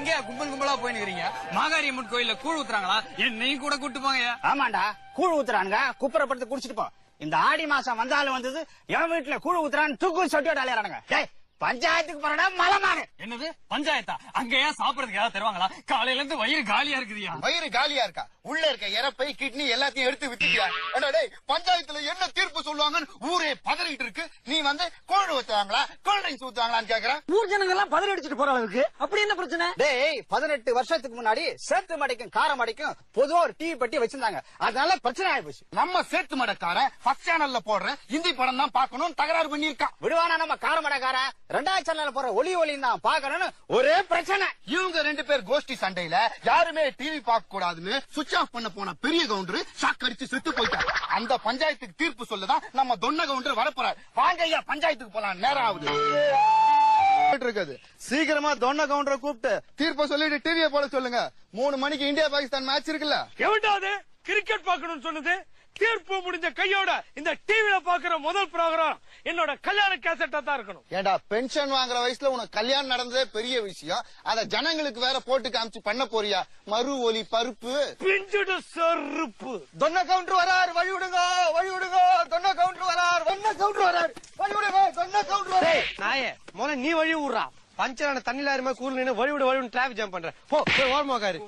எங்கயா கும்பல் கும்பலா போயினுக்கிறீங்க? மாகாரியம்மன் கோயில்ல கூழ் ஊத்துறாங்களா? என்னையும் கூட கூட்டு போங்க. ஆமாண்டா, கூழ் ஊத்துறானுங்க. குப்புறப்படுத்து குடிச்சிட்டு போ. இந்த ஆடி மாசம் வந்தாலும் வந்தது என் வீட்டுல கூழ் ஊத்துறான்னு தூக்கு சொட்டியோட அலையறானுங்க. பஞ்சாயத்துக்கு போறடா மலமானு. என்னது பஞ்சாயத்தா? அங்கேயா சாப்பிடறதுக்கு ஏதாவது தருவாங்களா? காலையில இருந்து வயிறு காலியா இருக்குதியா? வயிறு காலியா இருக்கா? உள்ள இருக்க இறப்பை கிட்னி எல்லாத்தையும் எடுத்து வித்துட்டியா? பஞ்சாயத்துல என்ன தீர்ப்பு சொல்லுவாங்கன்னு ஊரே பதறிட்டு இருக்கு. நீ வந்து கோல்டு ஊத்துவாங்களா கோல்ட் ட்ரிங்க்ஸ் ஊத்துவாங்களான்னு கேக்குற? ஊர் ஜனங்க எல்லாம் பதறி அடிச்சுட்டு போற அளவுக்கு அப்படி என்ன பிரச்சனை? டேய், 18 வருஷத்துக்கு முன்னாடி சேத்து மடைக்கும் கார மடைக்கும் பொதுவா ஒரு டிவி பெட்டி வச்சிருந்தாங்க. அதனால பிரச்சனை ஆயிப்போச்சு. நம்ம சேத்து மடைக்கார ஃபர்ஸ்ட் சேனல்ல போடுற ஹிந்தி படம் தான் பாக்கணும் தகராறு பண்ணிருக்கான். விடுவானா நம்ம கார மடைக்கார? 2வது சேனல்ல போற ஒளி தான் பாக்கணும்னு ஒரே பிரச்சனை. இவங்க 2 பேர் கோஷ்டி சண்டையில யாருமே டிவி பார்க்க கூடாதுன்னு சுவிட்ச் ஆஃப் பண்ண போன பெரிய கவுண்டர் ஷாக் அடிச்சு செத்து போயிட்டார். அந்த பஞ்சாயத்துக்கு தீர்ப்பு சொல்லதான் நம்ம தொன்ன கவுண்டர் வரப்போறார். வாங்க ஐயா, பஞ்சாயத்துக்கு போலாம், நேரம் ஆகுது. சீக்கிரமா தொன்ன கவுண்டரை கூப்பிட்டு தீர்ப்ப சொல்லிட்டு டிவியை போட சொல்லுங்க. 3 மணிக்கு இந்தியா பாகிஸ்தான் மேட்ச் இருக்குல்ல. எவன்டாவது கிரிக்கெட் பாக்கணும்னு சொன்னது? தீர்ப்பு முடிஞ்ச கையோட இந்த டிவில பாக்குற முதல் ப்ரோகிராம் என்னோட கல்யாண கேசட்டா தான் இருக்கணும். ஏண்டா, பென்ஷன் வாங்குற வயசுல உனக்கு கல்யாணம் நடந்ததே பெரிய விஷயம். அத ஜனங்களுக்கு வேற போட்டு காமிச்சு பண்ண போறியா? மறு ஒலி பருப்பு பிஞ்சுடு செருப்பு. தொன்ன கவுண்டர் வரார், வழி விடுங்க, வழி விடுங்க. தொன்ன கவுண்டர் வரார், தொன்ன கவுண்டர் வரார், வழி விடுங்க. தொன்ன கவுண்டர் வரார். நாயே, முதல்ல நீ வழி விடுறா. பஞ்சரான தண்ணில இருமே கூர்ல நின்னு வழி விடு வழி டிராபிக் ஜாம் பண்ற. போ போய் ஓரமாக்காரு.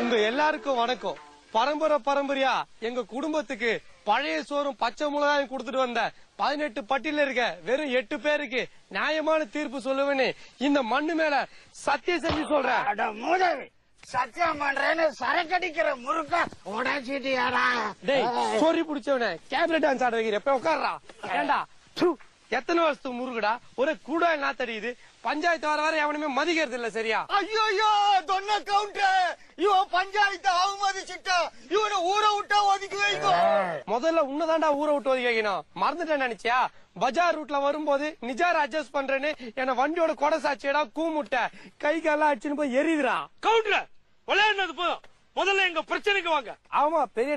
உங்க எல்லாருக்கும் வணக்கம். பரம்பரையா எங்க குடும்பத்துக்கு பழைய சோறும் பச்சை மிளகாயும் கொடுத்துட்டு வந்த 18 பட்டியல இருக்க வெறும் 8 பேருக்கு நியாயமான தீர்ப்பு சொல்லுவேன்னு இந்த மண்ணு மேல சத்தியம் செஞ்சு சொல்றேன். சத்தியம் பண்றேன்னு சரக்கடிக்கிற முறுக்க உடைச்சிட்டியாடா? டேய், சொறி புடிச்சவனே, கேபிளட் டான்ஸ் ஆட வைக்கிற எப்ப உட்கார்றா. ஏண்டா, எத்தனை வருஷத்துக்கு முருகுடா, ஒரே கூட நாத்தடிக்குது. பஞ்சாயத்து வர எவனுமே மதிக்கிறது இல்ல. சரியா? ஐயோ, தொன்ன கவுண்டர் இவன் பஞ்சாயத்து அவமதிச்சுட்டா. இவனை ஊரை விட்டா ஒதுக்கி வைக்கும். முதல்ல உன்னதாண்டா ஊரை விட்டு ஒதுக்கி வைக்கணும். மறந்துட்டேன் நினைச்சியா? பஜார் ரூட்ல வரும்போது நிஜார் அட்ஜஸ்ட் பண்றேன்னு என்ன வண்டியோட கொடை சாட்சியடா கூமுட்ட கை கால அடிச்சுன்னு போய் எரியுதுடா. கவுண்டர் விளையாடுனது போதும், முதல்ல எங்க பிரச்சனைக்கு வாங்க. ஆமா, பெரிய